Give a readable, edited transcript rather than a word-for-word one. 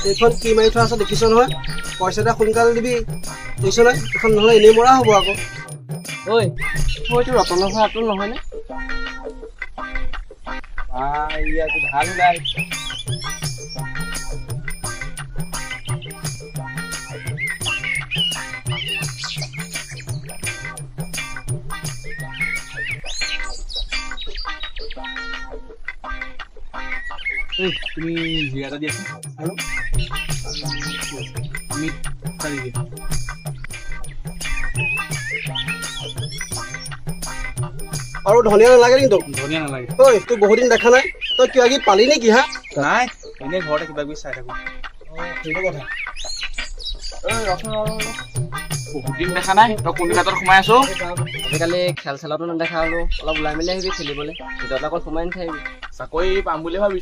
এইখন কি মাৰি থোৱা আছে দেখিছ নহয়? পইচাটা সোনকালে দিবি দেখিছ নহয়? এইখন নহ'লে এনেই মৰা হ'ব আকৌ। ঐ এইটো ৰতনৰ ঘৰ আতল নহয়নে? ইয়াতো ভাল ওলাই তুমি জিৰা এটা দিয়াচোন আৰু তুমি চাৰি দিয়া আৰু ধনিয়া নালাগে নেকি তোক? ধনিয়া নালাগে ঐ তোক বহুত দিন দেখা নাই, তই কিবা কিবি পালি নেকি হা? নাই এনেই ঘৰতে কিবা কিবি চাই থাকো সেইটো কথা। বহুত দিন দেখা নাই তই কোনটো ঘাটত সোমাই আছো আজিকালি খেল চেলতো নেদেখা হ'লো। অলপ ওলাই মেলি আহিবি খেলিবলৈ, ভিতৰত অকল সোমাই নাথাকিবি। চাকৰি পাম বুলি ভাবিছো